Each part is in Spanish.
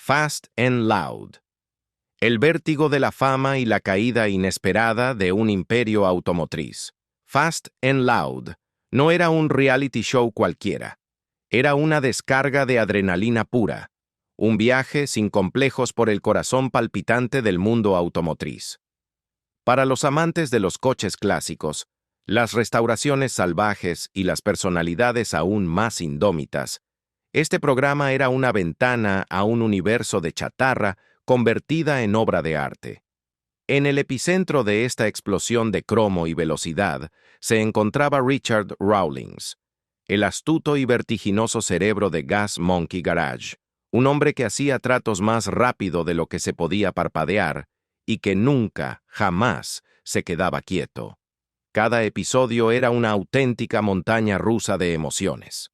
Fast and Loud. El vértigo de la fama y la caída inesperada de un imperio automotriz. Fast and Loud no era un reality show cualquiera. Era una descarga de adrenalina pura. Un viaje sin complejos por el corazón palpitante del mundo automotriz. Para los amantes de los coches clásicos, las restauraciones salvajes y las personalidades aún más indómitas, este programa era una ventana a un universo de chatarra convertida en obra de arte. En el epicentro de esta explosión de cromo y velocidad se encontraba Richard Rawlings, el astuto y vertiginoso cerebro de Gas Monkey Garage, un hombre que hacía tratos más rápido de lo que se podía parpadear y que nunca, jamás, se quedaba quieto. Cada episodio era una auténtica montaña rusa de emociones.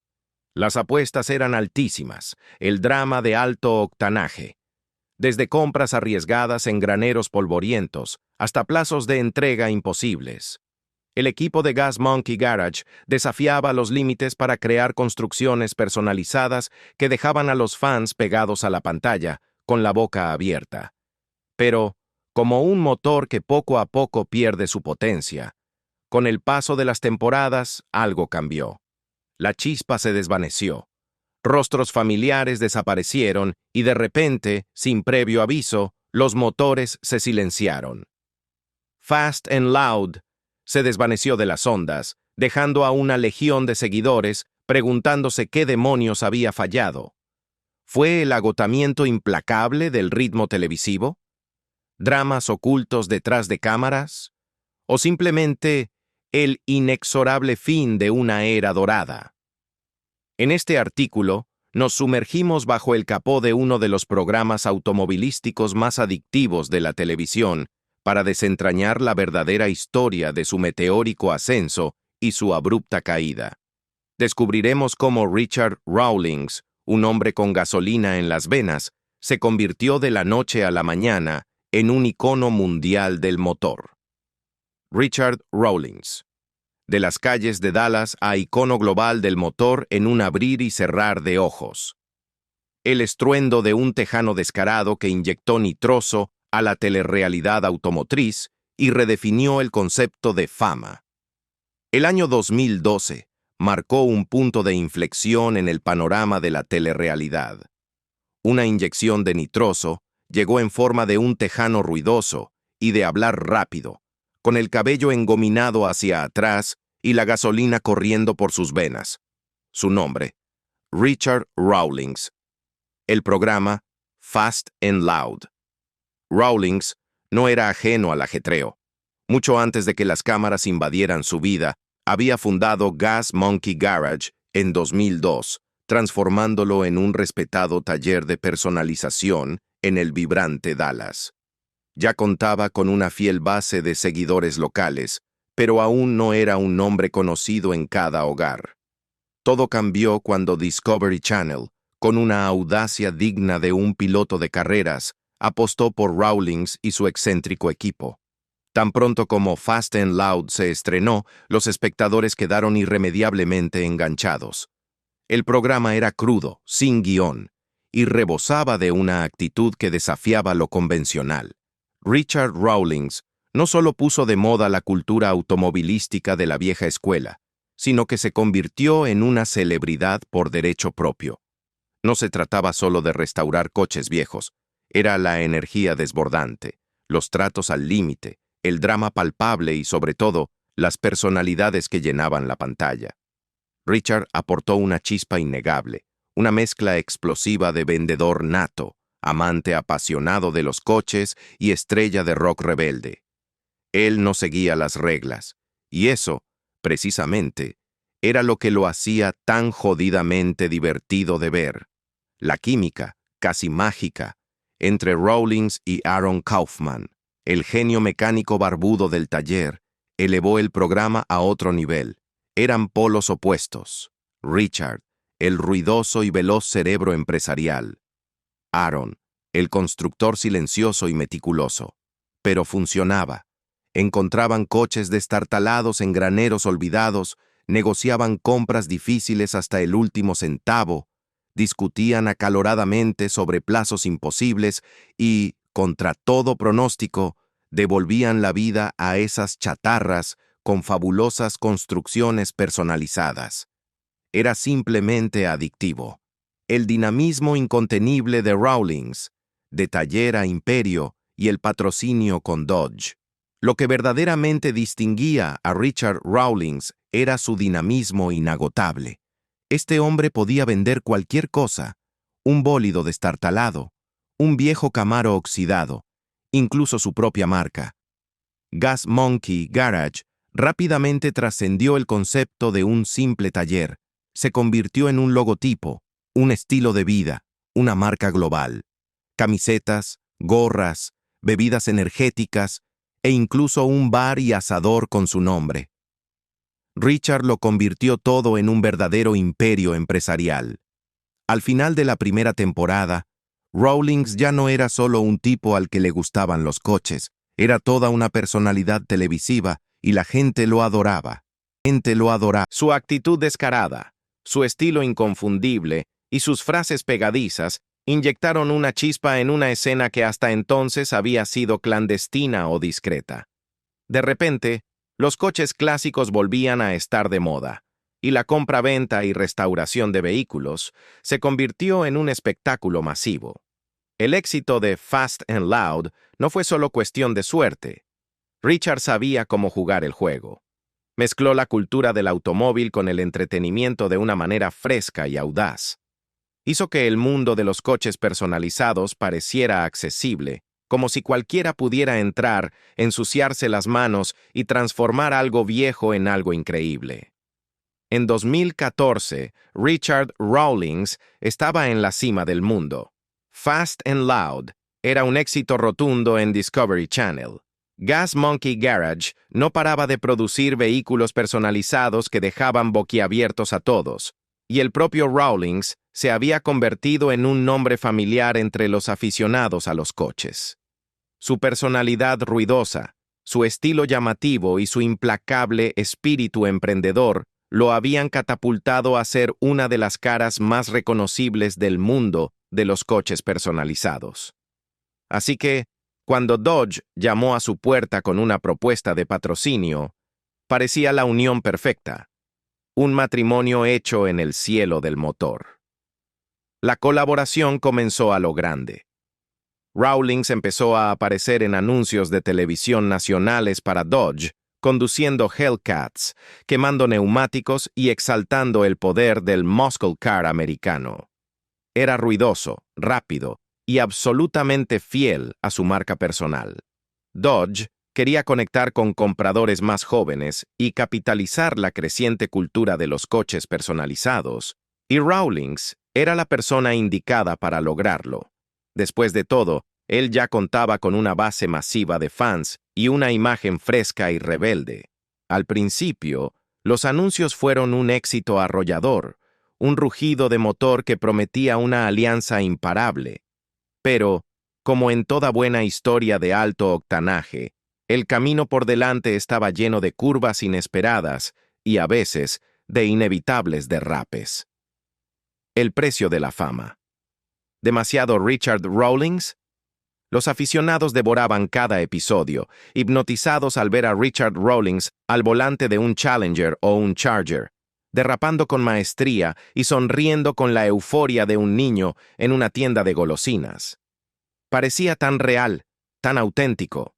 Las apuestas eran altísimas, el drama de alto octanaje. Desde compras arriesgadas en graneros polvorientos hasta plazos de entrega imposibles. El equipo de Gas Monkey Garage desafiaba los límites para crear construcciones personalizadas que dejaban a los fans pegados a la pantalla, con la boca abierta. Pero, como un motor que poco a poco pierde su potencia, con el paso de las temporadas, algo cambió. La chispa se desvaneció. Rostros familiares desaparecieron y de repente, sin previo aviso, los motores se silenciaron. Fast and Loud se desvaneció de las ondas, dejando a una legión de seguidores preguntándose qué demonios había fallado. ¿Fue el agotamiento implacable del ritmo televisivo? ¿Dramas ocultos detrás de cámaras? ¿O simplemente el inexorable fin de una era dorada? En este artículo, nos sumergimos bajo el capó de uno de los programas automovilísticos más adictivos de la televisión para desentrañar la verdadera historia de su meteórico ascenso y su abrupta caída. Descubriremos cómo Richard Rawlings, un hombre con gasolina en las venas, se convirtió de la noche a la mañana en un icono mundial del motor. Richard Rawlings. De las calles de Dallas a icono global del motor en un abrir y cerrar de ojos. El estruendo de un tejano descarado que inyectó nitroso a la telerrealidad automotriz y redefinió el concepto de fama. El año 2012 marcó un punto de inflexión en el panorama de la telerrealidad. Una inyección de nitroso llegó en forma de un tejano ruidoso y de hablar rápido, con el cabello engominado hacia atrás y la gasolina corriendo por sus venas. Su nombre, Richard Rawlings. El programa, Fast and Loud. Rawlings no era ajeno al ajetreo. Mucho antes de que las cámaras invadieran su vida, había fundado Gas Monkey Garage en 2002, transformándolo en un respetado taller de personalización en el vibrante Dallas. Ya contaba con una fiel base de seguidores locales, pero aún no era un nombre conocido en cada hogar. Todo cambió cuando Discovery Channel, con una audacia digna de un piloto de carreras, apostó por Rawlings y su excéntrico equipo. Tan pronto como Fast and Loud se estrenó, los espectadores quedaron irremediablemente enganchados. El programa era crudo, sin guión, y rebosaba de una actitud que desafiaba lo convencional. Richard Rawlings no solo puso de moda la cultura automovilística de la vieja escuela, sino que se convirtió en una celebridad por derecho propio. No se trataba solo de restaurar coches viejos, era la energía desbordante, los tratos al límite, el drama palpable y, sobre todo, las personalidades que llenaban la pantalla. Richard aportó una chispa innegable, una mezcla explosiva de vendedor nato, amante apasionado de los coches y estrella de rock rebelde. Él no seguía las reglas, y eso, precisamente, era lo que lo hacía tan jodidamente divertido de ver. La química, casi mágica, entre Rawlings y Aaron Kaufman, el genio mecánico barbudo del taller, elevó el programa a otro nivel. Eran polos opuestos. Richard, el ruidoso y veloz cerebro empresarial. Aaron, el constructor silencioso y meticuloso. Pero funcionaba. Encontraban coches destartalados en graneros olvidados, negociaban compras difíciles hasta el último centavo, discutían acaloradamente sobre plazos imposibles y, contra todo pronóstico, devolvían la vida a esas chatarras con fabulosas construcciones personalizadas. Era simplemente adictivo. El dinamismo incontenible de Rawlings, de taller a imperio y el patrocinio con Dodge. Lo que verdaderamente distinguía a Richard Rawlings era su dinamismo inagotable. Este hombre podía vender cualquier cosa, un bólido destartalado, un viejo Camaro oxidado, incluso su propia marca. Gas Monkey Garage rápidamente trascendió el concepto de un simple taller, se convirtió en un logotipo, un estilo de vida, una marca global. Camisetas, gorras, bebidas energéticas e incluso un bar y asador con su nombre. Richard lo convirtió todo en un verdadero imperio empresarial. Al final de la primera temporada, Rawlings ya no era solo un tipo al que le gustaban los coches, era toda una personalidad televisiva y la gente lo adoraba. Su actitud descarada, su estilo inconfundible y sus frases pegadizas inyectaron una chispa en una escena que hasta entonces había sido clandestina o discreta. De repente, los coches clásicos volvían a estar de moda, y la compra-venta y restauración de vehículos se convirtió en un espectáculo masivo. El éxito de Fast and Loud no fue solo cuestión de suerte. Richard sabía cómo jugar el juego. Mezcló la cultura del automóvil con el entretenimiento de una manera fresca y audaz. Hizo que el mundo de los coches personalizados pareciera accesible, como si cualquiera pudiera entrar, ensuciarse las manos y transformar algo viejo en algo increíble. En 2014, Richard Rawlings estaba en la cima del mundo. Fast and Loud era un éxito rotundo en Discovery Channel. Gas Monkey Garage no paraba de producir vehículos personalizados que dejaban boquiabiertos a todos, y el propio Rawlings se había convertido en un nombre familiar entre los aficionados a los coches. Su personalidad ruidosa, su estilo llamativo y su implacable espíritu emprendedor lo habían catapultado a ser una de las caras más reconocibles del mundo de los coches personalizados. Así que, cuando Dodge llamó a su puerta con una propuesta de patrocinio, parecía la unión perfecta, un matrimonio hecho en el cielo del motor. La colaboración comenzó a lo grande. Rawlings empezó a aparecer en anuncios de televisión nacionales para Dodge, conduciendo Hellcats, quemando neumáticos y exaltando el poder del muscle car americano. Era ruidoso, rápido y absolutamente fiel a su marca personal. Dodge quería conectar con compradores más jóvenes y capitalizar la creciente cultura de los coches personalizados, y Rawlings era la persona indicada para lograrlo. Después de todo, él ya contaba con una base masiva de fans y una imagen fresca y rebelde. Al principio, los anuncios fueron un éxito arrollador, un rugido de motor que prometía una alianza imparable. Pero, como en toda buena historia de alto octanaje, el camino por delante estaba lleno de curvas inesperadas y, a veces, de inevitables derrapes. El precio de la fama. ¿Demasiado Richard Rawlings? Los aficionados devoraban cada episodio, hipnotizados al ver a Richard Rawlings al volante de un Challenger o un Charger, derrapando con maestría y sonriendo con la euforia de un niño en una tienda de golosinas. Parecía tan real, tan auténtico.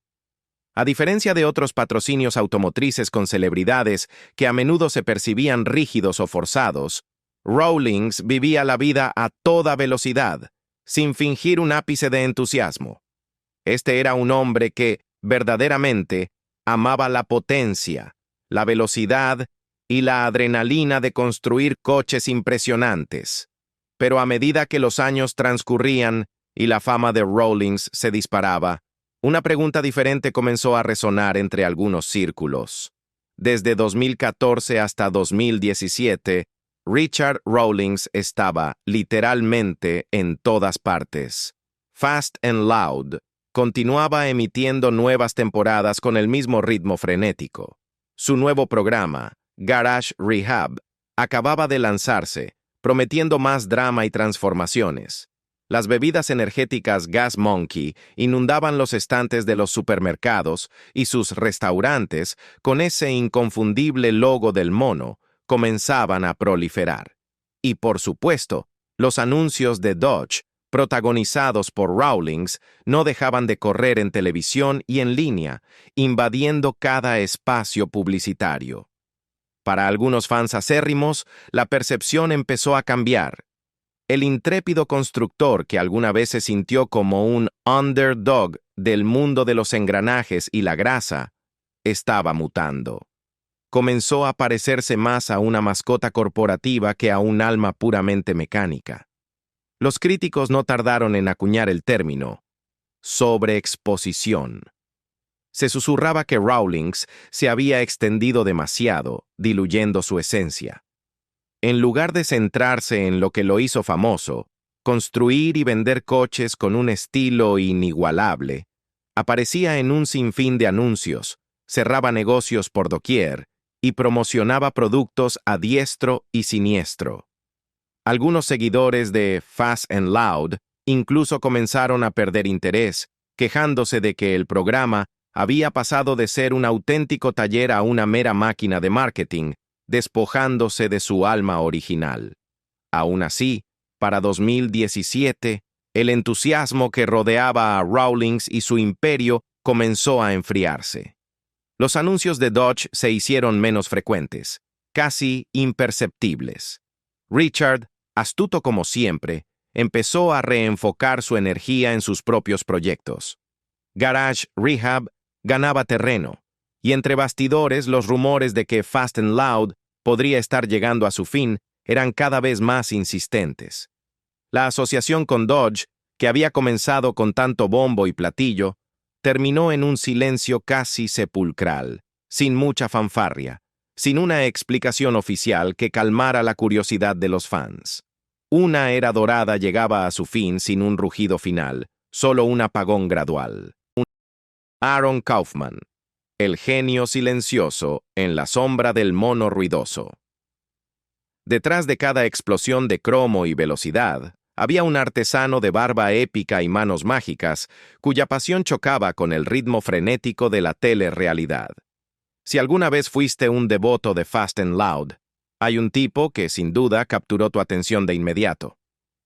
A diferencia de otros patrocinios automotrices con celebridades que a menudo se percibían rígidos o forzados, Rawlings vivía la vida a toda velocidad, sin fingir un ápice de entusiasmo. Este era un hombre que, verdaderamente, amaba la potencia, la velocidad y la adrenalina de construir coches impresionantes. Pero a medida que los años transcurrían y la fama de Rawlings se disparaba, una pregunta diferente comenzó a resonar entre algunos círculos. Desde 2014 hasta 2017, Richard Rawlings estaba, literalmente, en todas partes. Fast and Loud continuaba emitiendo nuevas temporadas con el mismo ritmo frenético. Su nuevo programa, Garage Rehab, acababa de lanzarse, prometiendo más drama y transformaciones. Las bebidas energéticas Gas Monkey inundaban los estantes de los supermercados y sus restaurantes, con ese inconfundible logo del mono, comenzaban a proliferar. Y por supuesto, los anuncios de Dodge, protagonizados por Rawlings, no dejaban de correr en televisión y en línea, invadiendo cada espacio publicitario. Para algunos fans acérrimos, la percepción empezó a cambiar. El intrépido constructor que alguna vez se sintió como un underdog del mundo de los engranajes y la grasa, estaba mutando. Comenzó a parecerse más a una mascota corporativa que a un alma puramente mecánica. Los críticos no tardaron en acuñar el término sobreexposición. Se susurraba que Rawlings se había extendido demasiado, diluyendo su esencia. En lugar de centrarse en lo que lo hizo famoso, construir y vender coches con un estilo inigualable, aparecía en un sinfín de anuncios, cerraba negocios por doquier y promocionaba productos a diestro y siniestro. Algunos seguidores de Fast and Loud incluso comenzaron a perder interés, quejándose de que el programa había pasado de ser un auténtico taller a una mera máquina de marketing, despojándose de su alma original. Aún así, para 2017, el entusiasmo que rodeaba a Rawlings y su imperio comenzó a enfriarse. Los anuncios de Dodge se hicieron menos frecuentes, casi imperceptibles. Richard, astuto como siempre, empezó a reenfocar su energía en sus propios proyectos. Garage Rehab ganaba terreno, y entre bastidores los rumores de que Fast and Loud podría estar llegando a su fin eran cada vez más insistentes. La asociación con Dodge, que había comenzado con tanto bombo y platillo, terminó en un silencio casi sepulcral, sin mucha fanfarria, sin una explicación oficial que calmara la curiosidad de los fans. Una era dorada llegaba a su fin sin un rugido final, solo un apagón gradual. Aaron Kaufman, el genio silencioso en la sombra del mono ruidoso. Detrás de cada explosión de cromo y velocidad, había un artesano de barba épica y manos mágicas, cuya pasión chocaba con el ritmo frenético de la telerrealidad. Si alguna vez fuiste un devoto de Fast and Loud, hay un tipo que sin duda capturó tu atención de inmediato.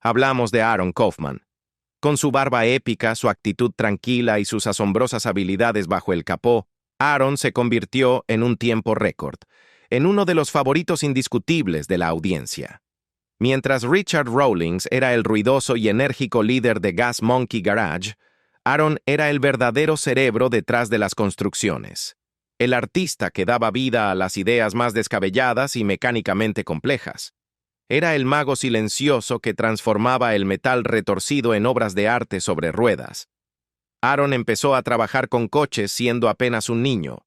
Hablamos de Aaron Kaufman. Con su barba épica, su actitud tranquila y sus asombrosas habilidades bajo el capó, Aaron se convirtió en un tiempo récord, en uno de los favoritos indiscutibles de la audiencia. Mientras Richard Rawlings era el ruidoso y enérgico líder de Gas Monkey Garage, Aaron era el verdadero cerebro detrás de las construcciones. El artista que daba vida a las ideas más descabelladas y mecánicamente complejas. Era el mago silencioso que transformaba el metal retorcido en obras de arte sobre ruedas. Aaron empezó a trabajar con coches siendo apenas un niño.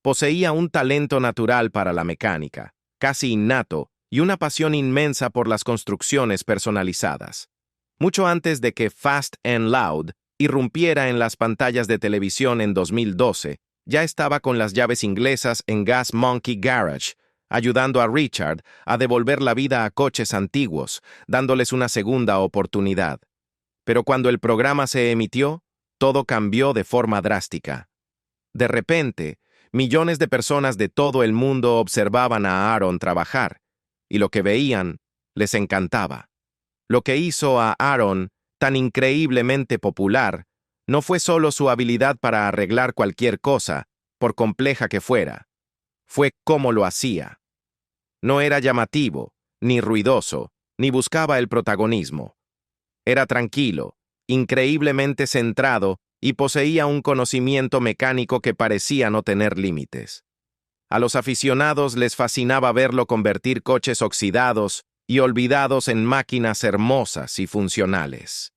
Poseía un talento natural para la mecánica, casi innato, y una pasión inmensa por las construcciones personalizadas. Mucho antes de que Fast and Loud irrumpiera en las pantallas de televisión en 2012, ya estaba con las llaves inglesas en Gas Monkey Garage, ayudando a Richard a devolver la vida a coches antiguos, dándoles una segunda oportunidad. Pero cuando el programa se emitió, todo cambió de forma drástica. De repente, millones de personas de todo el mundo observaban a Aaron trabajar, y lo que veían les encantaba. Lo que hizo a Aaron tan increíblemente popular no fue solo su habilidad para arreglar cualquier cosa, por compleja que fuera. Fue cómo lo hacía. No era llamativo, ni ruidoso, ni buscaba el protagonismo. Era tranquilo, increíblemente centrado y poseía un conocimiento mecánico que parecía no tener límites. A los aficionados les fascinaba verlo convertir coches oxidados y olvidados en máquinas hermosas y funcionales.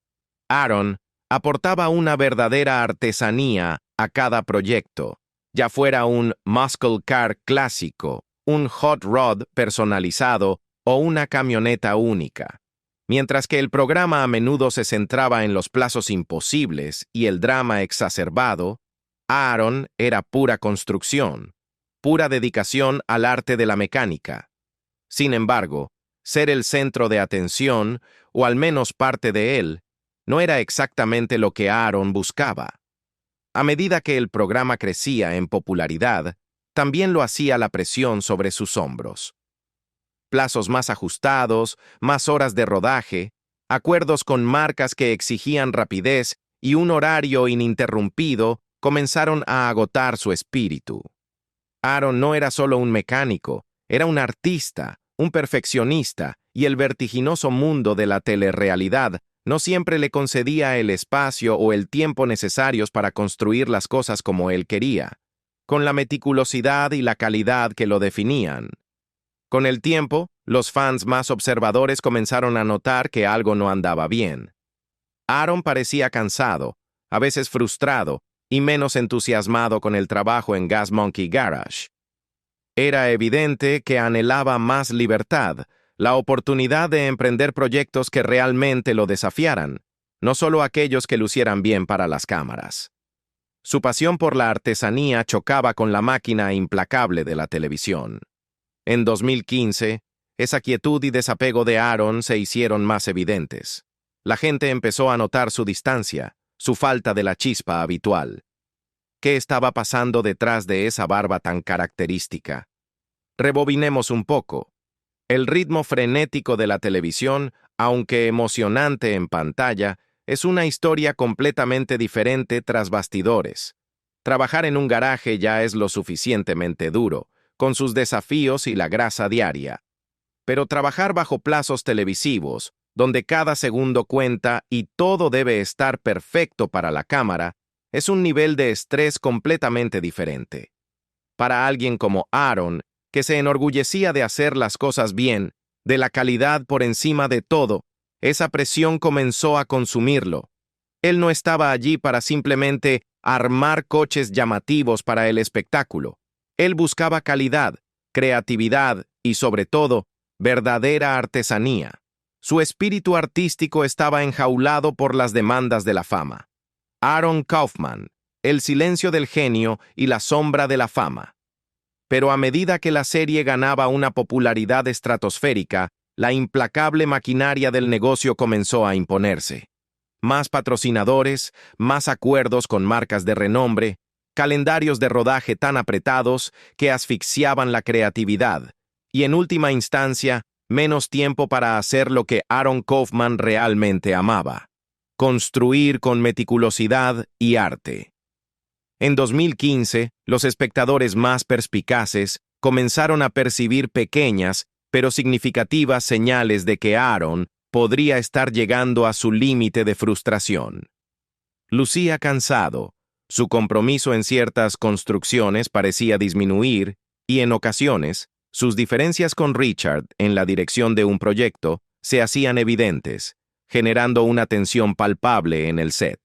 Aaron aportaba una verdadera artesanía a cada proyecto, ya fuera un muscle car clásico, un hot rod personalizado o una camioneta única. Mientras que el programa a menudo se centraba en los plazos imposibles y el drama exacerbado, Aaron era pura construcción, pura dedicación al arte de la mecánica. Sin embargo, Ser el centro de atención, o al menos parte de él, no era exactamente lo que Aaron buscaba. A medida que el programa crecía en popularidad, también lo hacía la presión sobre sus hombros. Plazos más ajustados, más horas de rodaje, acuerdos con marcas que exigían rapidez y un horario ininterrumpido comenzaron a agotar su espíritu. Aaron no era solo un mecánico, era un artista, un perfeccionista, y el vertiginoso mundo de la telerrealidad no siempre le concedía el espacio o el tiempo necesarios para construir las cosas como él quería, con la meticulosidad y la calidad que lo definían. Con el tiempo, los fans más observadores comenzaron a notar que algo no andaba bien. Aaron parecía cansado, a veces frustrado, y menos entusiasmado con el trabajo en Gas Monkey Garage. Era evidente que anhelaba más libertad, la oportunidad de emprender proyectos que realmente lo desafiaran, no solo aquellos que lucieran bien para las cámaras. Su pasión por la artesanía chocaba con la máquina implacable de la televisión. En 2015, esa quietud y desapego de Aaron se hicieron más evidentes. La gente empezó a notar su distancia, su falta de la chispa habitual. ¿Qué estaba pasando detrás de esa barba tan característica? Rebobinemos un poco. El ritmo frenético de la televisión, aunque emocionante en pantalla, es una historia completamente diferente tras bastidores. Trabajar en un garaje ya es lo suficientemente duro, con sus desafíos y la grasa diaria. Pero trabajar bajo plazos televisivos, donde cada segundo cuenta y todo debe estar perfecto para la cámara, es un nivel de estrés completamente diferente. Para alguien como Aaron, que se enorgullecía de hacer las cosas bien, de la calidad por encima de todo, esa presión comenzó a consumirlo. Él no estaba allí para simplemente armar coches llamativos para el espectáculo. Él buscaba calidad, creatividad y, sobre todo, verdadera artesanía. Su espíritu artístico estaba enjaulado por las demandas de la fama. Aaron Kaufman, el silencio del genio y la sombra de la fama. Pero a medida que la serie ganaba una popularidad estratosférica, la implacable maquinaria del negocio comenzó a imponerse. Más patrocinadores, más acuerdos con marcas de renombre, calendarios de rodaje tan apretados que asfixiaban la creatividad, y en última instancia, menos tiempo para hacer lo que Aaron Kaufman realmente amaba: construir con meticulosidad y arte. En 2015, los espectadores más perspicaces comenzaron a percibir pequeñas, pero significativas señales de que Aaron podría estar llegando a su límite de frustración. Lucía cansado, su compromiso en ciertas construcciones parecía disminuir y, en ocasiones, sus diferencias con Richard en la dirección de un proyecto se hacían evidentes, generando una tensión palpable en el set.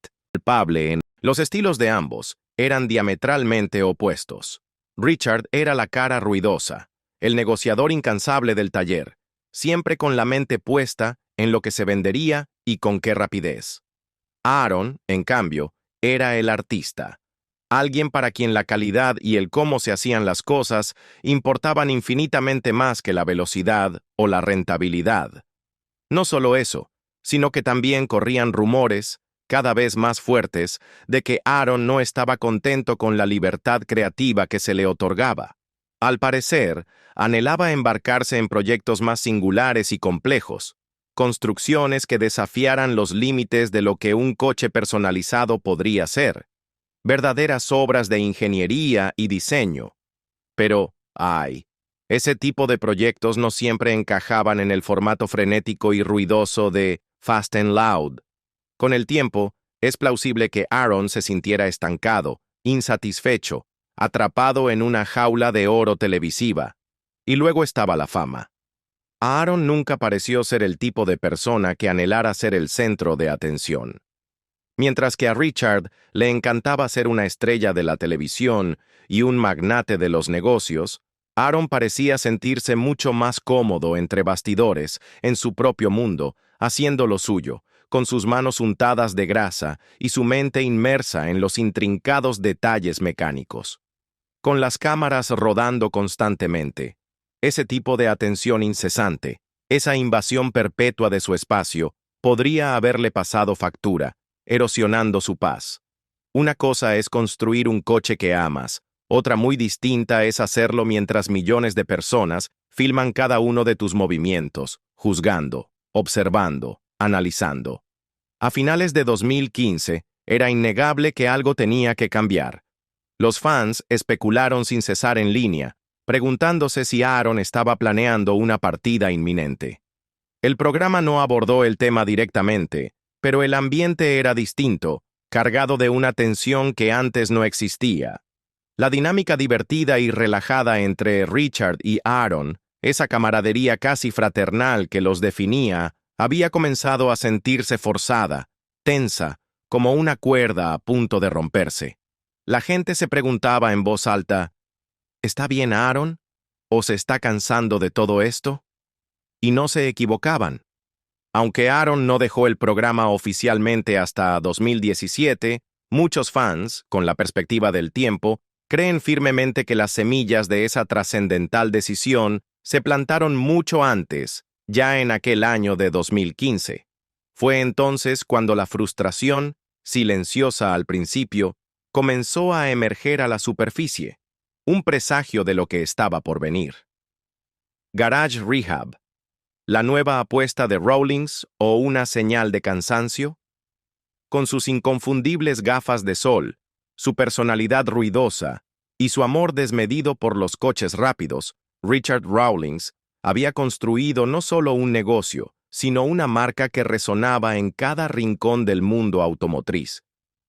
Los estilos de ambos eran diametralmente opuestos. Richard era la cara ruidosa, el negociador incansable del taller, siempre con la mente puesta en lo que se vendería y con qué rapidez. Aaron, en cambio, era el artista, alguien para quien la calidad y el cómo se hacían las cosas importaban infinitamente más que la velocidad o la rentabilidad. No solo eso, sino que también corrían rumores, cada vez más fuertes, de que Aaron no estaba contento con la libertad creativa que se le otorgaba. Al parecer, anhelaba embarcarse en proyectos más singulares y complejos, construcciones que desafiaran los límites de lo que un coche personalizado podría ser, verdaderas obras de ingeniería y diseño. Pero, ese tipo de proyectos no siempre encajaban en el formato frenético y ruidoso de Fast and Loud. Con el tiempo, es plausible que Aaron se sintiera estancado, insatisfecho, atrapado en una jaula de oro televisiva. Y luego estaba la fama. Aaron nunca pareció ser el tipo de persona que anhelara ser el centro de atención. Mientras que a Richard le encantaba ser una estrella de la televisión y un magnate de los negocios, Aaron parecía sentirse mucho más cómodo entre bastidores, en su propio mundo, haciendo lo suyo, con sus manos untadas de grasa y su mente inmersa en los intrincados detalles mecánicos. Con las cámaras rodando constantemente, ese tipo de atención incesante, Esa invasión perpetua de su espacio podría haberle pasado factura, erosionando su paz. Una cosa es construir un coche que amas, otra muy distinta es hacerlo mientras millones de personas filman cada uno de tus movimientos, juzgando, observando, analizando. A finales de 2015, era innegable que algo tenía que cambiar. Los fans especularon sin cesar en línea, preguntándose si Aaron estaba planeando una partida inminente. El programa no abordó el tema directamente, pero el ambiente era distinto, cargado de una tensión que antes no existía. La dinámica divertida y relajada entre Richard y Aaron, esa camaradería casi fraternal que los definía, había comenzado a sentirse forzada, tensa, como una cuerda a punto de romperse. La gente se preguntaba en voz alta, ¿está bien Aaron? ¿O se está cansando de todo esto? Y no se equivocaban. Aunque Aaron no dejó el programa oficialmente hasta 2017, muchos fans, con la perspectiva del tiempo, creen firmemente que las semillas de esa trascendental decisión se plantaron mucho antes, ya en aquel año de 2015. Fue entonces cuando la frustración, silenciosa al principio, comenzó a emerger a la superficie, un presagio de lo que estaba por venir. Garage Rehab. ¿La nueva apuesta de Rawlings o una señal de cansancio? Con sus inconfundibles gafas de sol, su personalidad ruidosa y su amor desmedido por los coches rápidos, Richard Rawlings había construido no solo un negocio, sino una marca que resonaba en cada rincón del mundo automotriz.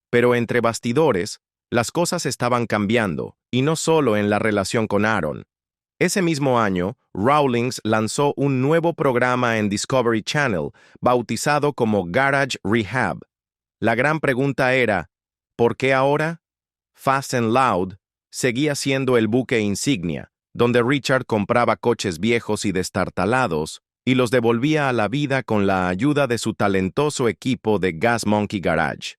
Pero entre bastidores, las cosas estaban cambiando, y no solo en la relación con Aaron. Ese mismo año, Rawlings lanzó un nuevo programa en Discovery Channel, bautizado como Garage Rehab. La gran pregunta era, ¿por qué ahora? Fast and Loud seguía siendo el buque insignia, donde Richard compraba coches viejos y destartalados y los devolvía a la vida con la ayuda de su talentoso equipo de Gas Monkey Garage.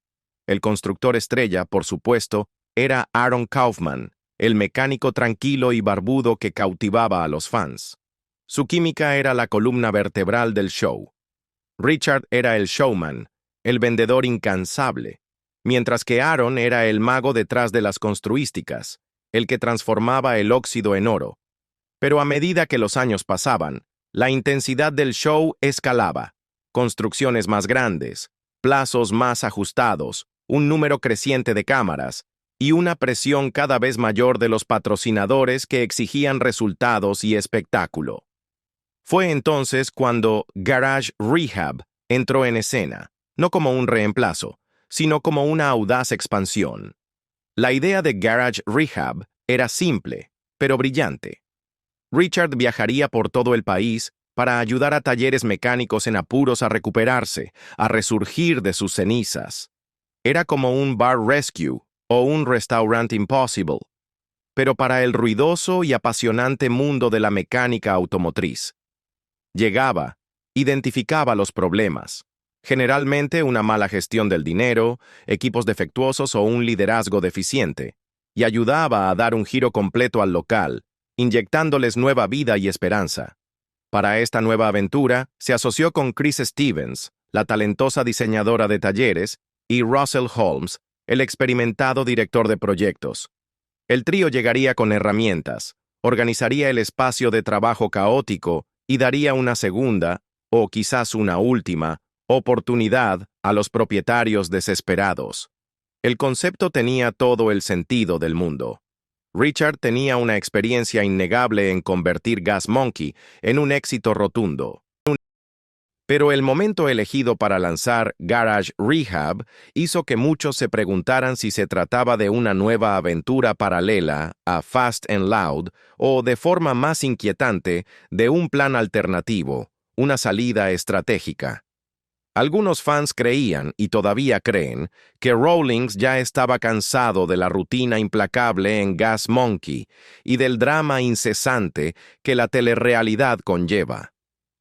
El constructor estrella, por supuesto, era Aaron Kaufman, el mecánico tranquilo y barbudo que cautivaba a los fans. Su química era la columna vertebral del show. Richard era el showman, el vendedor incansable, mientras que Aaron era el mago detrás de las construísticas, el que transformaba el óxido en oro. Pero a medida que los años pasaban, la intensidad del show escalaba. Construcciones más grandes, plazos más ajustados, un número creciente de cámaras, y una presión cada vez mayor de los patrocinadores que exigían resultados y espectáculo. Fue entonces cuando Garage Rehab entró en escena, no como un reemplazo, sino como una audaz expansión. La idea de Garage Rehab era simple, pero brillante. Richard viajaría por todo el país para ayudar a talleres mecánicos en apuros a recuperarse, a resurgir de sus cenizas. Era como un bar rescue o un restaurant impossible, pero para el ruidoso y apasionante mundo de la mecánica automotriz. Llegaba, identificaba los problemas, generalmente una mala gestión del dinero, equipos defectuosos o un liderazgo deficiente, y ayudaba a dar un giro completo al local, inyectándoles nueva vida y esperanza. Para esta nueva aventura, se asoció con Chris Stevens, la talentosa diseñadora de talleres, y Russell Holmes, el experimentado director de proyectos. El trío llegaría con herramientas, organizaría el espacio de trabajo caótico y daría una segunda, o quizás una última, oportunidad a los propietarios desesperados. El concepto tenía todo el sentido del mundo. Richard tenía una experiencia innegable en convertir Gas Monkey en un éxito rotundo. Pero el momento elegido para lanzar Garage Rehab hizo que muchos se preguntaran si se trataba de una nueva aventura paralela a Fast and Loud o, de forma más inquietante, de un plan alternativo, una salida estratégica. Algunos fans creían, y todavía creen, que Rawlings ya estaba cansado de la rutina implacable en Gas Monkey y del drama incesante que la telerrealidad conlleva.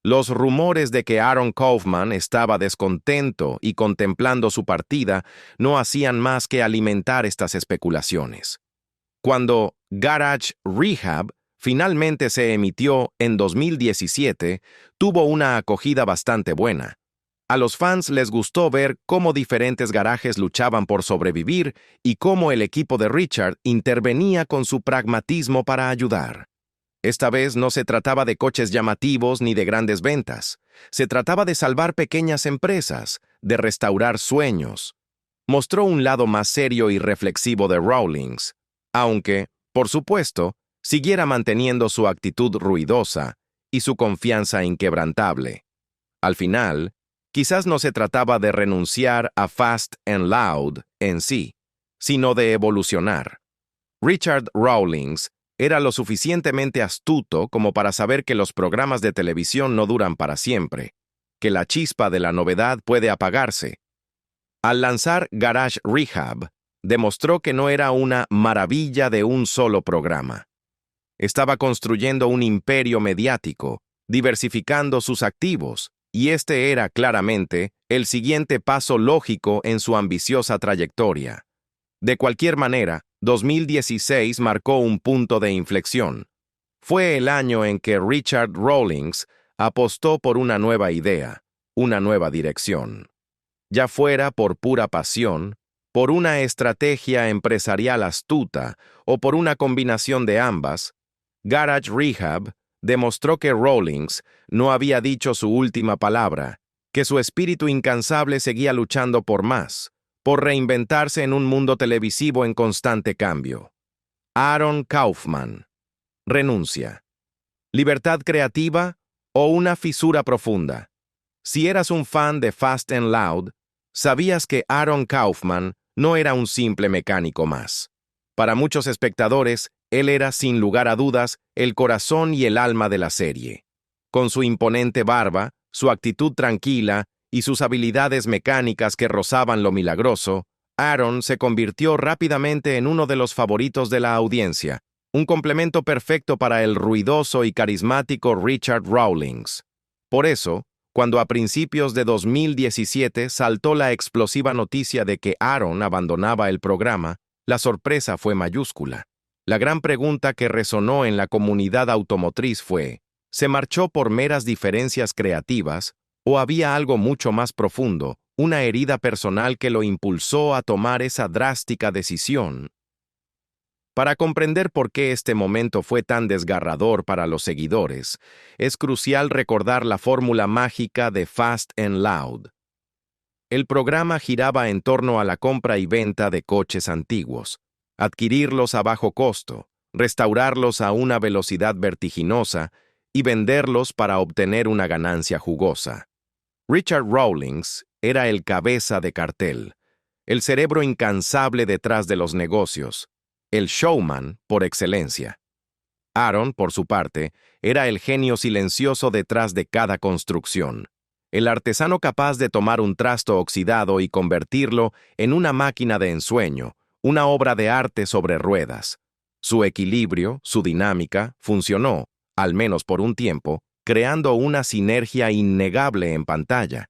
Los rumores de que Aaron Kaufman estaba descontento y contemplando su partida no hacían más que alimentar estas especulaciones. Cuando Garage Rehab Finalmente se emitió en 2017, tuvo una acogida bastante buena. A los fans les gustó ver cómo diferentes garajes luchaban por sobrevivir y cómo el equipo de Richard intervenía con su pragmatismo para ayudar. Esta vez no se trataba de coches llamativos ni de grandes ventas. Se trataba de salvar pequeñas empresas, de restaurar sueños. Mostró un lado más serio y reflexivo de Rawlings, aunque, por supuesto, siguiera manteniendo su actitud ruidosa y su confianza inquebrantable. Al final, quizás no se trataba de renunciar a Fast and Loud en sí, sino de evolucionar. Richard Rawlings era lo suficientemente astuto como para saber que los programas de televisión no duran para siempre, que la chispa de la novedad puede apagarse. Al lanzar Garage Rehab, demostró que no era una maravilla de un solo programa. Estaba construyendo un imperio mediático, diversificando sus activos, y este era claramente el siguiente paso lógico en su ambiciosa trayectoria. De cualquier manera, 2016 marcó un punto de inflexión. Fue el año en que Richard Rawlings apostó por una nueva idea, una nueva dirección. Ya fuera por pura pasión, por una estrategia empresarial astuta o por una combinación de ambas, Garage Rehab demostró que Rawlings no había dicho su última palabra, que su espíritu incansable seguía luchando por más, por reinventarse en un mundo televisivo en constante cambio. Aaron Kaufman. Renuncia. ¿Libertad creativa o una fisura profunda? Si eras un fan de Fast and Loud, sabías que Aaron Kaufman no era un simple mecánico más. Para muchos espectadores, él era, sin lugar a dudas, el corazón y el alma de la serie. Con su imponente barba, su actitud tranquila y sus habilidades mecánicas que rozaban lo milagroso, Aaron se convirtió rápidamente en uno de los favoritos de la audiencia, un complemento perfecto para el ruidoso y carismático Richard Rawlings. Por eso, cuando a principios de 2017 saltó la explosiva noticia de que Aaron abandonaba el programa, la sorpresa fue mayúscula. La gran pregunta que resonó en la comunidad automotriz fue, ¿se marchó por meras diferencias creativas o había algo mucho más profundo, una herida personal que lo impulsó a tomar esa drástica decisión? Para comprender por qué este momento fue tan desgarrador para los seguidores, es crucial recordar la fórmula mágica de Fast and Loud. El programa giraba en torno a la compra y venta de coches antiguos, adquirirlos a bajo costo, restaurarlos a una velocidad vertiginosa y venderlos para obtener una ganancia jugosa. Richard Rawlings era el cabeza de cartel, el cerebro incansable detrás de los negocios, el showman por excelencia. Aaron, por su parte, era el genio silencioso detrás de cada construcción, el artesano capaz de tomar un trasto oxidado y convertirlo en una máquina de ensueño, una obra de arte sobre ruedas. Su equilibrio, su dinámica, funcionó, al menos por un tiempo, creando una sinergia innegable en pantalla.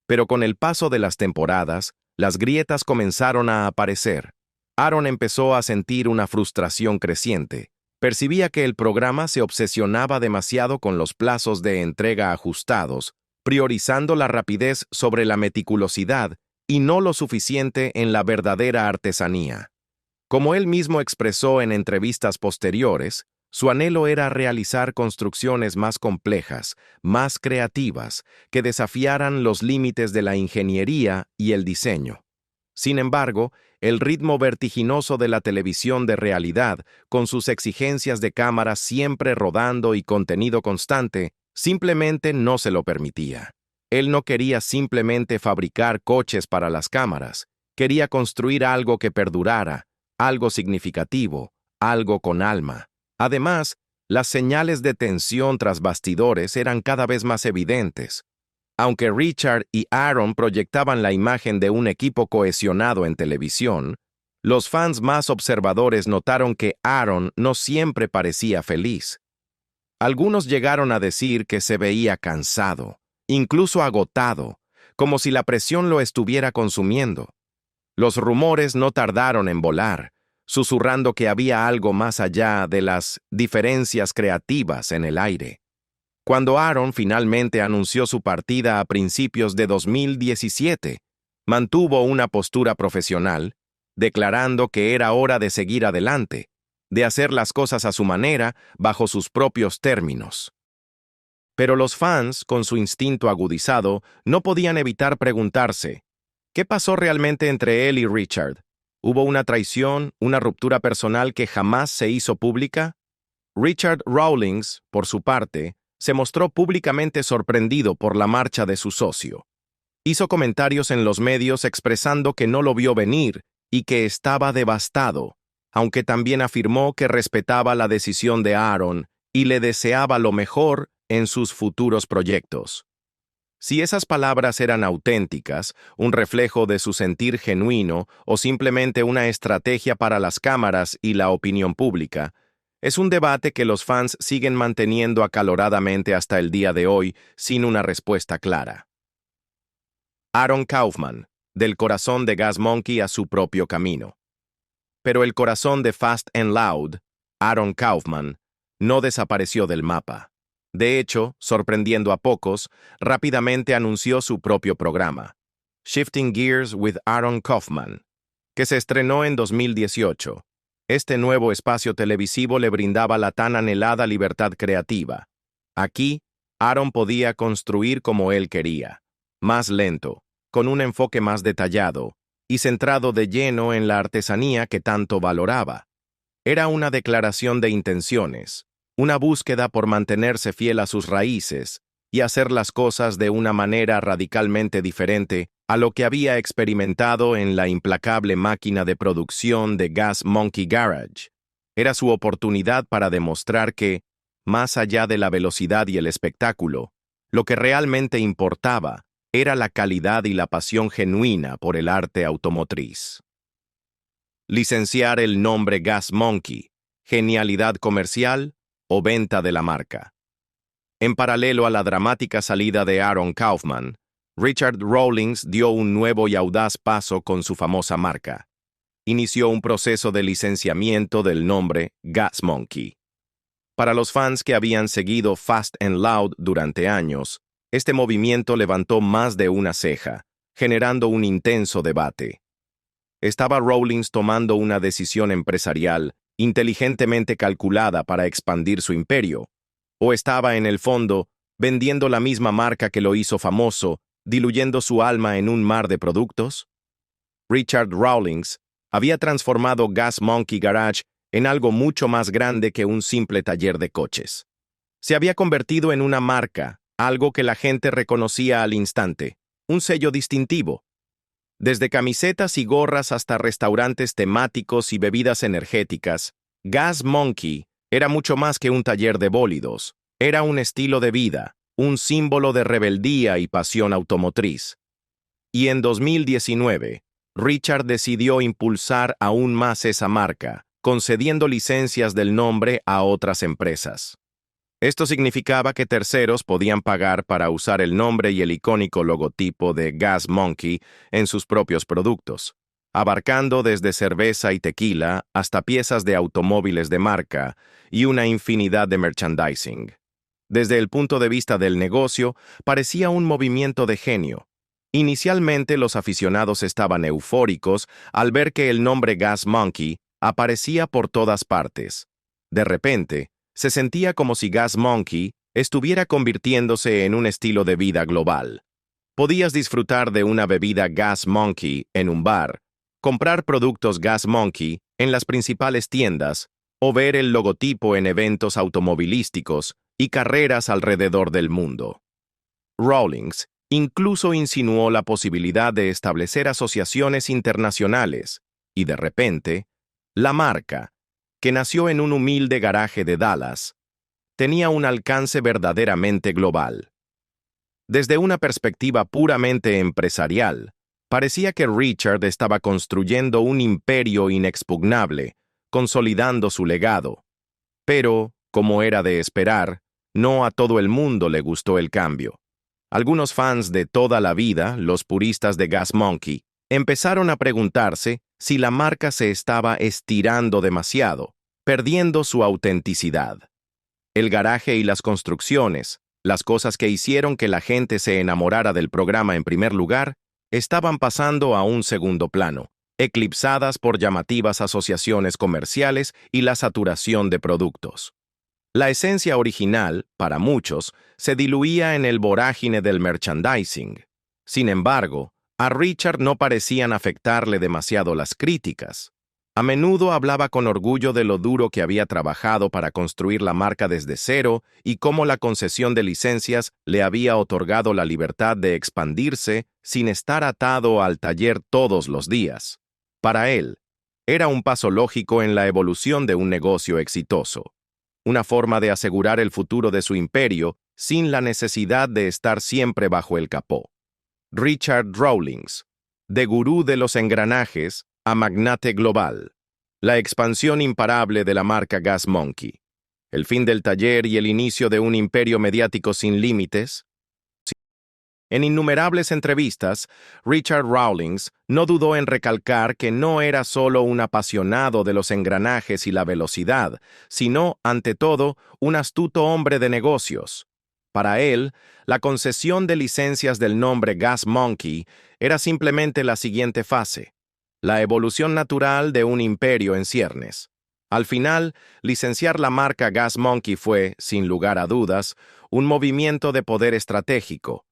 Pero con el paso de las temporadas, las grietas comenzaron a aparecer. Aaron empezó a sentir una frustración creciente. Percibía que el programa se obsesionaba demasiado con los plazos de entrega ajustados, priorizando la rapidez sobre la meticulosidad y no lo suficiente en la verdadera artesanía. Como él mismo expresó en entrevistas posteriores, su anhelo era realizar construcciones más complejas, más creativas, que desafiaran los límites de la ingeniería y el diseño. Sin embargo, el ritmo vertiginoso de la televisión de realidad, con sus exigencias de cámara siempre rodando y contenido constante, simplemente no se lo permitía. Él no quería simplemente fabricar coches para las cámaras, quería construir algo que perdurara, algo significativo, algo con alma. Además, las señales de tensión tras bastidores eran cada vez más evidentes. Aunque Richard y Aaron proyectaban la imagen de un equipo cohesionado en televisión, los fans más observadores notaron que Aaron no siempre parecía feliz. Algunos llegaron a decir que se veía cansado, incluso agotado, como si la presión lo estuviera consumiendo. Los rumores no tardaron en volar. susurrando que había algo más allá de las diferencias creativas en el aire. Cuando Aaron finalmente anunció su partida a principios de 2017, mantuvo una postura profesional, declarando que era hora de seguir adelante, de hacer las cosas a su manera, bajo sus propios términos. Pero los fans, con su instinto agudizado, no podían evitar preguntarse, ¿qué pasó realmente entre él y Richard? ¿Hubo una traición, una ruptura personal que jamás se hizo pública? Richard Rawlings, por su parte, se mostró públicamente sorprendido por la marcha de su socio. Hizo comentarios en los medios expresando que no lo vio venir y que estaba devastado, aunque también afirmó que respetaba la decisión de Aaron y le deseaba lo mejor en sus futuros proyectos. Si esas palabras eran auténticas, un reflejo de su sentir genuino o simplemente una estrategia para las cámaras y la opinión pública, es un debate que los fans siguen manteniendo acaloradamente hasta el día de hoy sin una respuesta clara. Aaron Kaufman, del corazón de Gas Monkey a su propio camino. Pero el corazón de Fast and Loud, Aaron Kaufman, no desapareció del mapa. De hecho, sorprendiendo a pocos, rápidamente anunció su propio programa, Shifting Gears with Aaron Kaufman, que se estrenó en 2018. Este nuevo espacio televisivo le brindaba la tan anhelada libertad creativa. Aquí, Aaron podía construir como él quería, más lento, con un enfoque más detallado, y centrado de lleno en la artesanía que tanto valoraba. Era una declaración de intenciones, una búsqueda por mantenerse fiel a sus raíces y hacer las cosas de una manera radicalmente diferente a lo que había experimentado en la implacable máquina de producción de Gas Monkey Garage. Era su oportunidad para demostrar que, más allá de la velocidad y el espectáculo, lo que realmente importaba era la calidad y la pasión genuina por el arte automotriz. Licenciar el nombre Gas Monkey, genialidad comercial o venta de la marca. En paralelo a la dramática salida de Aaron Kaufman, Richard Rawlings dio un nuevo y audaz paso con su famosa marca. Inició un proceso de licenciamiento del nombre Gas Monkey. Para los fans que habían seguido Fast and Loud durante años, este movimiento levantó más de una ceja, generando un intenso debate. ¿Estaba Rawlings tomando una decisión empresarial inteligentemente calculada para expandir su imperio? ¿O estaba, en el fondo, vendiendo la misma marca que lo hizo famoso, diluyendo su alma en un mar de productos? Richard Rawlings había transformado Gas Monkey Garage en algo mucho más grande que un simple taller de coches. Se había convertido en una marca, algo que la gente reconocía al instante, un sello distintivo. Desde camisetas y gorras hasta restaurantes temáticos y bebidas energéticas, Gas Monkey era mucho más que un taller de bólidos, era un estilo de vida, un símbolo de rebeldía y pasión automotriz. Y en 2019, Richard decidió impulsar aún más esa marca, concediendo licencias del nombre a otras empresas. Esto significaba que terceros podían pagar para usar el nombre y el icónico logotipo de Gas Monkey en sus propios productos, abarcando desde cerveza y tequila hasta piezas de automóviles de marca y una infinidad de merchandising. Desde el punto de vista del negocio, parecía un movimiento de genio. Inicialmente los aficionados estaban eufóricos al ver que el nombre Gas Monkey aparecía por todas partes. De repente, se sentía como si Gas Monkey estuviera convirtiéndose en un estilo de vida global. Podías disfrutar de una bebida Gas Monkey en un bar, comprar productos Gas Monkey en las principales tiendas o ver el logotipo en eventos automovilísticos y carreras alrededor del mundo. Rawlings incluso insinuó la posibilidad de establecer asociaciones internacionales y, de repente, la marca, que nació en un humilde garaje de Dallas, tenía un alcance verdaderamente global. Desde una perspectiva puramente empresarial, parecía que Richard estaba construyendo un imperio inexpugnable, consolidando su legado. Pero, como era de esperar, no a todo el mundo le gustó el cambio. Algunos fans de toda la vida, los puristas de Gas Monkey, Empezaron a preguntarse si la marca se estaba estirando demasiado, perdiendo su autenticidad. El garaje y las construcciones, las cosas que hicieron que la gente se enamorara del programa en primer lugar, estaban pasando a un segundo plano, eclipsadas por llamativas asociaciones comerciales y la saturación de productos. La esencia original, para muchos, se diluía en el vorágine del merchandising. Sin embargo, a Richard no parecían afectarle demasiado las críticas. A menudo hablaba con orgullo de lo duro que había trabajado para construir la marca desde cero y cómo la concesión de licencias le había otorgado la libertad de expandirse sin estar atado al taller todos los días. Para él, era un paso lógico en la evolución de un negocio exitoso. Una forma de asegurar el futuro de su imperio sin la necesidad de estar siempre bajo el capó. Richard Rawlings, de gurú de los engranajes a magnate global. La expansión imparable de la marca Gas Monkey. El fin del taller y el inicio de un imperio mediático sin límites. En innumerables entrevistas, Richard Rawlings no dudó en recalcar que no era solo un apasionado de los engranajes y la velocidad, sino, ante todo, un astuto hombre de negocios. Para él, la concesión de licencias del nombre Gas Monkey era simplemente la siguiente fase, la evolución natural de un imperio en ciernes. Al final, licenciar la marca Gas Monkey fue, sin lugar a dudas, un movimiento de poder estratégico.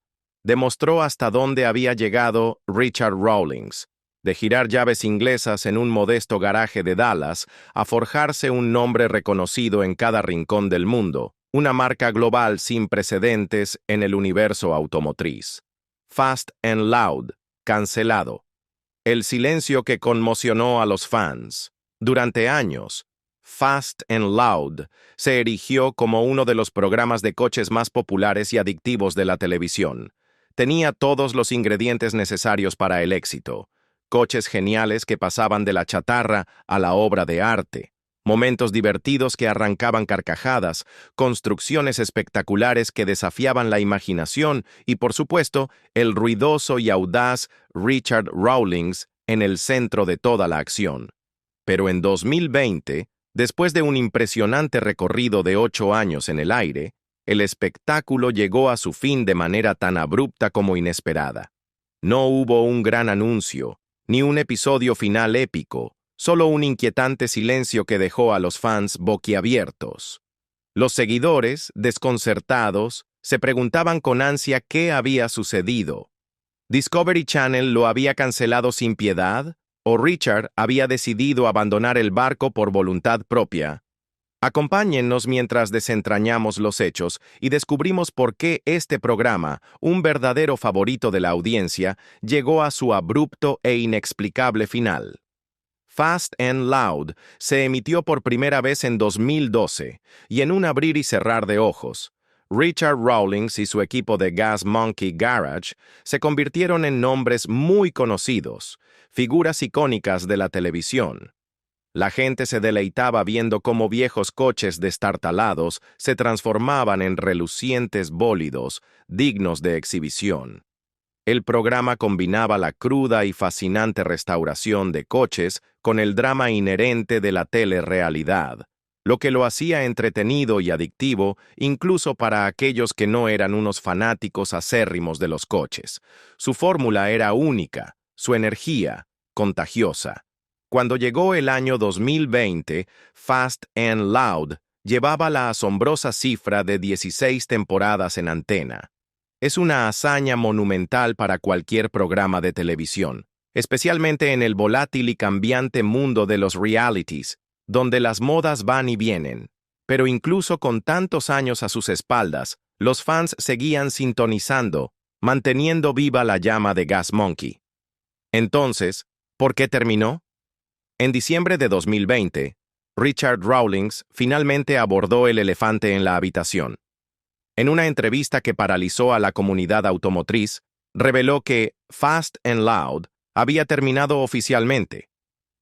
Demostró hasta dónde había llegado Richard Rawlings, de girar llaves inglesas en un modesto garaje de Dallas a forjarse un nombre reconocido en cada rincón del mundo, una marca global sin precedentes en el universo automotriz. Fast and Loud, cancelado. El silencio que conmocionó a los fans. Durante años, Fast and Loud se erigió como uno de los programas de coches más populares y adictivos de la televisión. Tenía todos los ingredientes necesarios para el éxito. Coches geniales que pasaban de la chatarra a la obra de arte. Momentos divertidos que arrancaban carcajadas, construcciones espectaculares que desafiaban la imaginación y, por supuesto, el ruidoso y audaz Richard Rawlings en el centro de toda la acción. Pero en 2020, después de un impresionante recorrido de 8 años en el aire, el espectáculo llegó a su fin de manera tan abrupta como inesperada. No hubo un gran anuncio, ni un episodio final épico, solo un inquietante silencio que dejó a los fans boquiabiertos. Los seguidores, desconcertados, se preguntaban con ansia qué había sucedido. ¿Discovery Channel lo había cancelado sin piedad? ¿O Richard había decidido abandonar el barco por voluntad propia? Acompáñennos mientras desentrañamos los hechos y descubrimos por qué este programa, un verdadero favorito de la audiencia, llegó a su abrupto e inexplicable final. Fast and Loud se emitió por primera vez en 2012, y en un abrir y cerrar de ojos, Richard Rawlings y su equipo de Gas Monkey Garage se convirtieron en nombres muy conocidos, figuras icónicas de la televisión. La gente se deleitaba viendo cómo viejos coches destartalados se transformaban en relucientes bólidos, dignos de exhibición. El programa combinaba la cruda y fascinante restauración de coches con el drama inherente de la telerrealidad, lo que lo hacía entretenido y adictivo incluso para aquellos que no eran unos fanáticos acérrimos de los coches. Su fórmula era única, su energía, contagiosa. Cuando llegó el año 2020, Fast and Loud llevaba la asombrosa cifra de 16 temporadas en antena. Es una hazaña monumental para cualquier programa de televisión, especialmente en el volátil y cambiante mundo de los realities, donde las modas van y vienen. Pero incluso con tantos años a sus espaldas, los fans seguían sintonizando, manteniendo viva la llama de Gas Monkey. Entonces, ¿por qué terminó? En diciembre de 2020, Richard Rawlings finalmente abordó el elefante en la habitación. En una entrevista que paralizó a la comunidad automotriz, reveló que Fast and Loud había terminado oficialmente.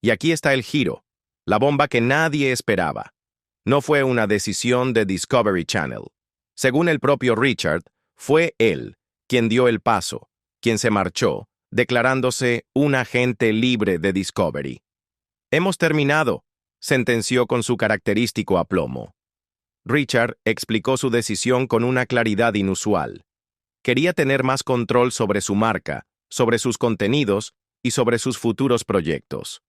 Y aquí está el giro, la bomba que nadie esperaba. No fue una decisión de Discovery Channel. Según el propio Richard, fue él quien dio el paso, quien se marchó, declarándose un agente libre de Discovery. «Hemos terminado», sentenció con su característico aplomo. Richard explicó su decisión con una claridad inusual. Quería tener más control sobre su marca, sobre sus contenidos y sobre sus futuros proyectos.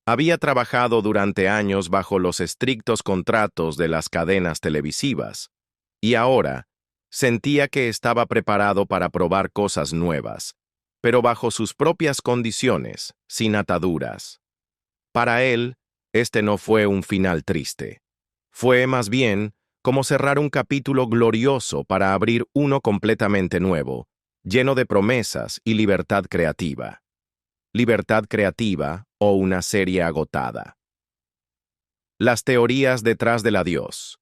Había trabajado durante años bajo los estrictos contratos de las cadenas televisivas, y ahora sentía que estaba preparado para probar cosas nuevas, pero bajo sus propias condiciones, sin ataduras. Para él, este no fue un final triste. Fue, más bien, como cerrar un capítulo glorioso para abrir uno completamente nuevo, lleno de promesas y libertad creativa. Libertad creativa o una serie agotada. Las teorías detrás del adiós.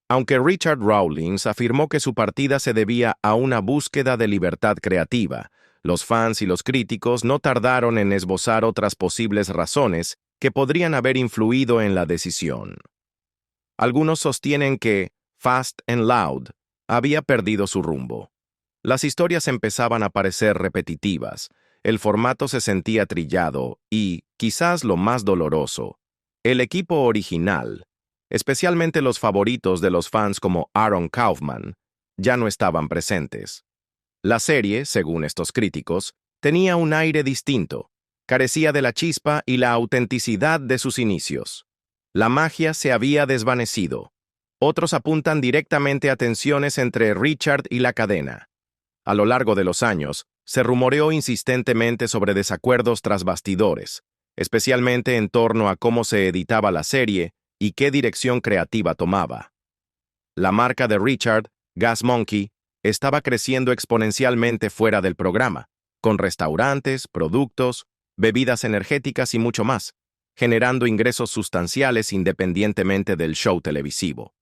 Aunque Richard Rawlings afirmó que su partida se debía a una búsqueda de libertad creativa, los fans y los críticos no tardaron en esbozar otras posibles razones que podrían haber influido en la decisión. Algunos sostienen que Fast and Loud había perdido su rumbo. Las historias empezaban a parecer repetitivas, el formato se sentía trillado y, quizás lo más doloroso, el equipo original, especialmente los favoritos de los fans como Aaron Kaufman, ya no estaban presentes. La serie, según estos críticos, tenía un aire distinto, carecía de la chispa y la autenticidad de sus inicios. La magia se había desvanecido. Otros apuntan directamente a tensiones entre Richard y la cadena. A lo largo de los años, se rumoreó insistentemente sobre desacuerdos tras bastidores, especialmente en torno a cómo se editaba la serie y qué dirección creativa tomaba. La marca de Richard, Gas Monkey, estaba creciendo exponencialmente fuera del programa, con restaurantes, productos, bebidas energéticas y mucho más, generando ingresos sustanciales independientemente del show televisivo.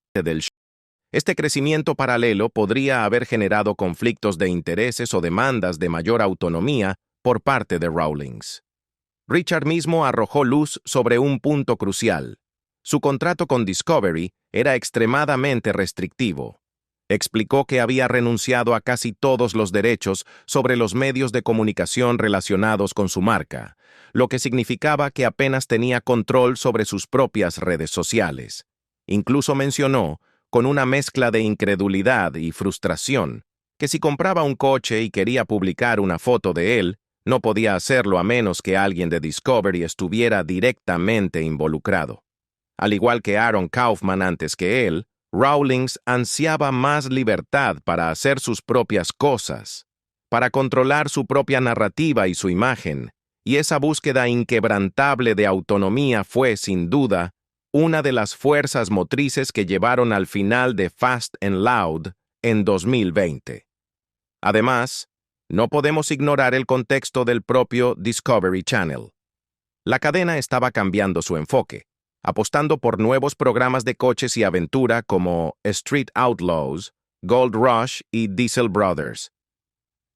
Este crecimiento paralelo podría haber generado conflictos de intereses o demandas de mayor autonomía por parte de Rawlings. Richard mismo arrojó luz sobre un punto crucial. Su contrato con Discovery era extremadamente restrictivo. Explicó que había renunciado a casi todos los derechos sobre los medios de comunicación relacionados con su marca, lo que significaba que apenas tenía control sobre sus propias redes sociales. Incluso mencionó, con una mezcla de incredulidad y frustración, que si compraba un coche y quería publicar una foto de él, no podía hacerlo a menos que alguien de Discovery estuviera directamente involucrado. Al igual que Aaron Kaufman antes que él, Rawlings ansiaba más libertad para hacer sus propias cosas, para controlar su propia narrativa y su imagen, y esa búsqueda inquebrantable de autonomía fue, sin duda, una de las fuerzas motrices que llevaron al final de Fast and Loud en 2020. Además, no podemos ignorar el contexto del propio Discovery Channel. La cadena estaba cambiando su enfoque, apostando por nuevos programas de coches y aventura como Street Outlaws, Gold Rush y Diesel Brothers.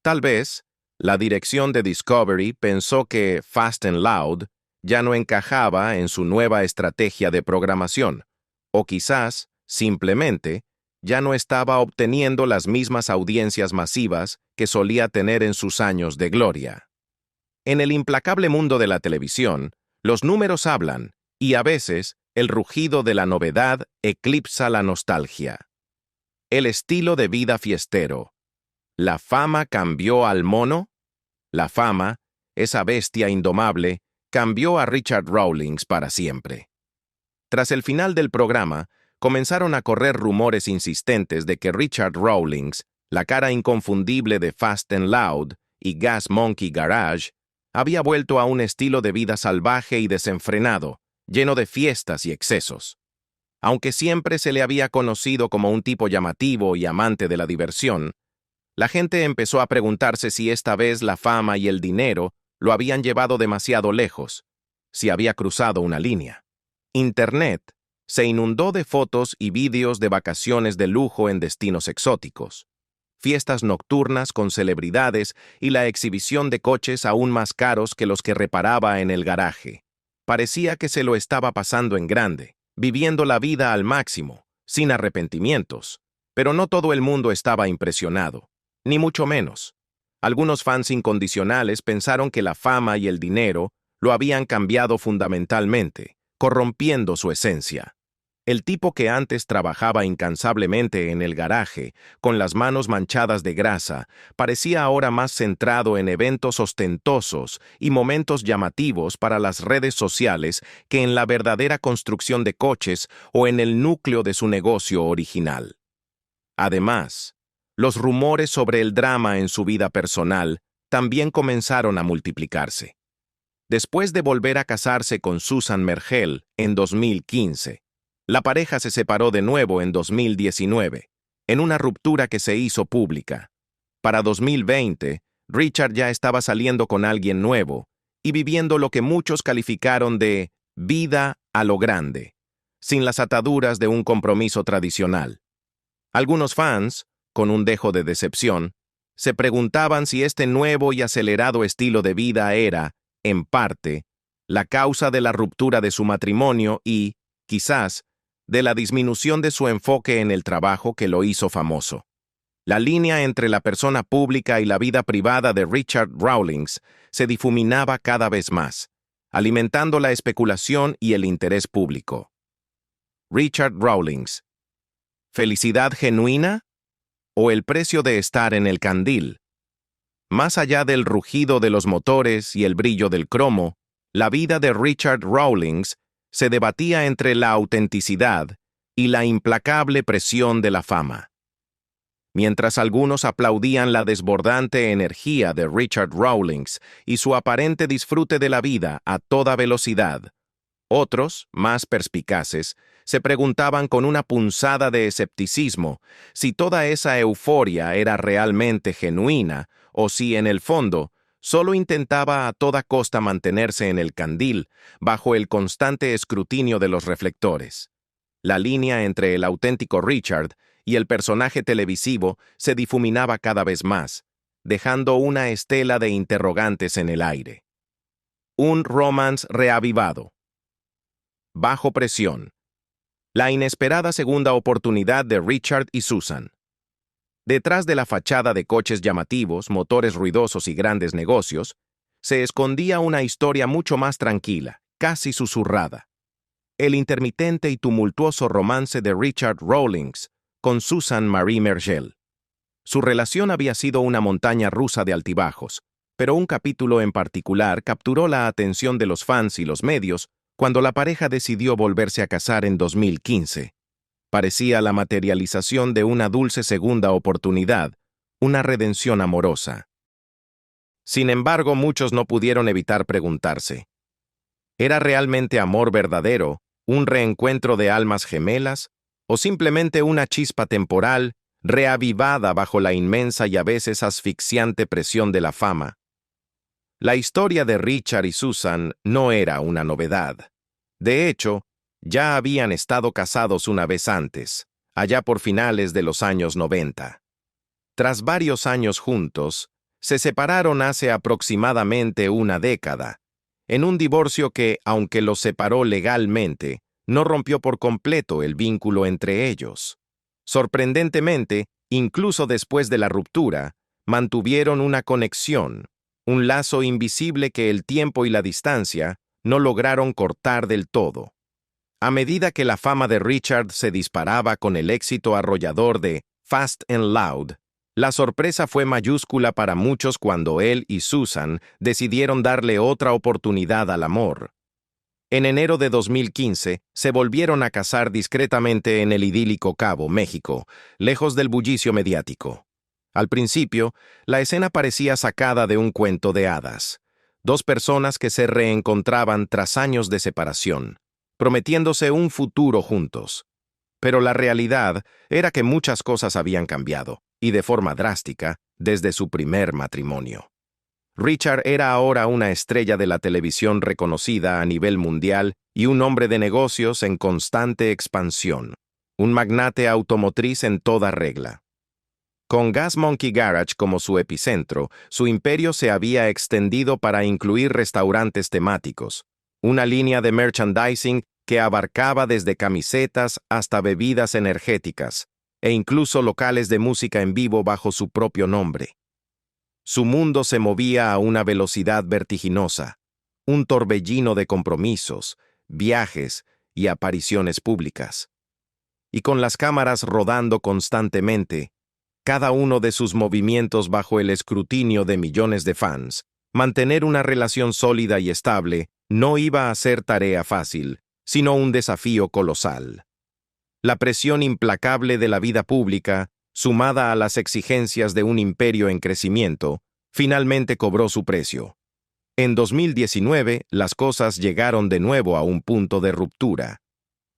Tal vez, la dirección de Discovery pensó que Fast and Loud ya no encajaba en su nueva estrategia de programación, o quizás, simplemente, ya no estaba obteniendo las mismas audiencias masivas que solía tener en sus años de gloria. En el implacable mundo de la televisión, los números hablan, y a veces el rugido de la novedad eclipsa la nostalgia. El estilo de vida fiestero. ¿La fama cambió al mono? La fama, esa bestia indomable, cambió a Richard Rawlings para siempre. Tras el final del programa, comenzaron a correr rumores insistentes de que Richard Rawlings, la cara inconfundible de Fast and Loud y Gas Monkey Garage, había vuelto a un estilo de vida salvaje y desenfrenado, lleno de fiestas y excesos. Aunque siempre se le había conocido como un tipo llamativo y amante de la diversión, la gente empezó a preguntarse si esta vez la fama y el dinero lo habían llevado demasiado lejos, si había cruzado una línea. Internet se inundó de fotos y vídeos de vacaciones de lujo en destinos exóticos, fiestas nocturnas con celebridades y la exhibición de coches aún más caros que los que reparaba en el garaje. Parecía que se lo estaba pasando en grande, viviendo la vida al máximo, sin arrepentimientos, pero no todo el mundo estaba impresionado, ni mucho menos. Algunos fans incondicionales pensaron que la fama y el dinero lo habían cambiado fundamentalmente, corrompiendo su esencia. El tipo que antes trabajaba incansablemente en el garaje, con las manos manchadas de grasa, parecía ahora más centrado en eventos ostentosos y momentos llamativos para las redes sociales que en la verdadera construcción de coches o en el núcleo de su negocio original. Además, los rumores sobre el drama en su vida personal también comenzaron a multiplicarse. Después de volver a casarse con Susan Mergel en 2015, la pareja se separó de nuevo en 2019, en una ruptura que se hizo pública. Para 2020, Richard ya estaba saliendo con alguien nuevo y viviendo lo que muchos calificaron de vida a lo grande, sin las ataduras de un compromiso tradicional. Algunos fans, con un dejo de decepción, se preguntaban si este nuevo y acelerado estilo de vida era, en parte, la causa de la ruptura de su matrimonio y, quizás, de la disminución de su enfoque en el trabajo que lo hizo famoso. La línea entre la persona pública y la vida privada de Richard Rawlings se difuminaba cada vez más, alimentando la especulación y el interés público. Richard Rawlings. ¿Felicidad genuina? ¿O el precio de estar en el candil? Más allá del rugido de los motores y el brillo del cromo, la vida de Richard Rawlings se debatía entre la autenticidad y la implacable presión de la fama. Mientras algunos aplaudían la desbordante energía de Richard Rawlings y su aparente disfrute de la vida a toda velocidad, otros, más perspicaces, se preguntaban con una punzada de escepticismo si toda esa euforia era realmente genuina o si, en el fondo, solo intentaba a toda costa mantenerse en el candil bajo el constante escrutinio de los reflectores. La línea entre el auténtico Richard y el personaje televisivo se difuminaba cada vez más, dejando una estela de interrogantes en el aire. Un romance reavivado. Bajo presión. La inesperada segunda oportunidad de Richard y Susan. Detrás de la fachada de coches llamativos, motores ruidosos y grandes negocios, se escondía una historia mucho más tranquila, casi susurrada. El intermitente y tumultuoso romance de Richard Rawlings con Susan Marie Mergel. Su relación había sido una montaña rusa de altibajos, pero un capítulo en particular capturó la atención de los fans y los medios cuando la pareja decidió volverse a casar en 2015. Parecía la materialización de una dulce segunda oportunidad, una redención amorosa. Sin embargo, muchos no pudieron evitar preguntarse: ¿era realmente amor verdadero, un reencuentro de almas gemelas, o simplemente una chispa temporal, reavivada bajo la inmensa y a veces asfixiante presión de la fama? La historia de Richard y Susan no era una novedad. De hecho, ya habían estado casados una vez antes, allá por finales de los años 90. Tras varios años juntos, se separaron hace aproximadamente una década, en un divorcio que, aunque los separó legalmente, no rompió por completo el vínculo entre ellos. Sorprendentemente, incluso después de la ruptura, mantuvieron una conexión, un lazo invisible que el tiempo y la distancia no lograron cortar del todo. A medida que la fama de Richard se disparaba con el éxito arrollador de Fast and Loud, la sorpresa fue mayúscula para muchos cuando él y Susan decidieron darle otra oportunidad al amor. En enero de 2015, se volvieron a casar discretamente en el idílico Cabo, México, lejos del bullicio mediático. Al principio, la escena parecía sacada de un cuento de hadas. Dos personas que se reencontraban tras años de separación, prometiéndose un futuro juntos. Pero la realidad era que muchas cosas habían cambiado, y de forma drástica, desde su primer matrimonio. Richard era ahora una estrella de la televisión reconocida a nivel mundial y un hombre de negocios en constante expansión, un magnate automotriz en toda regla. Con Gas Monkey Garage como su epicentro, su imperio se había extendido para incluir restaurantes temáticos, una línea de merchandising que abarcaba desde camisetas hasta bebidas energéticas, e incluso locales de música en vivo bajo su propio nombre. Su mundo se movía a una velocidad vertiginosa, un torbellino de compromisos, viajes y apariciones públicas. Y con las cámaras rodando constantemente, cada uno de sus movimientos bajo el escrutinio de millones de fans, mantener una relación sólida y estable no iba a ser tarea fácil, sino un desafío colosal. La presión implacable de la vida pública, sumada a las exigencias de un imperio en crecimiento, finalmente cobró su precio. En 2019, las cosas llegaron de nuevo a un punto de ruptura.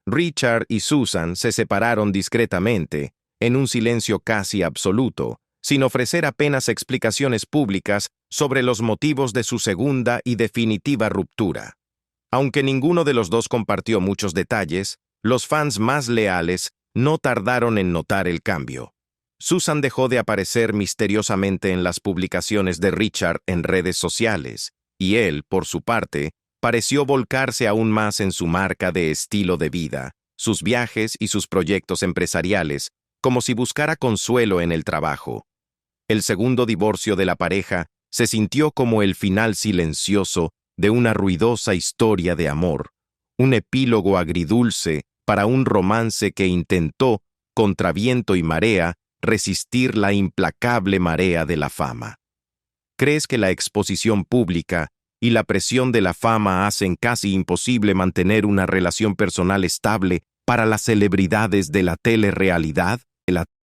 Richard y Susan se separaron discretamente, en un silencio casi absoluto, sin ofrecer apenas explicaciones públicas sobre los motivos de su segunda y definitiva ruptura. Aunque ninguno de los dos compartió muchos detalles, los fans más leales no tardaron en notar el cambio. Susan dejó de aparecer misteriosamente en las publicaciones de Richard en redes sociales, y él, por su parte, pareció volcarse aún más en su marca de estilo de vida, sus viajes y sus proyectos empresariales, como si buscara consuelo en el trabajo. El segundo divorcio de la pareja se sintió como el final silencioso de una ruidosa historia de amor, un epílogo agridulce para un romance que intentó, contra viento y marea, resistir la implacable marea de la fama. ¿Crees que la exposición pública y la presión de la fama hacen casi imposible mantener una relación personal estable para las celebridades de la telerrealidad?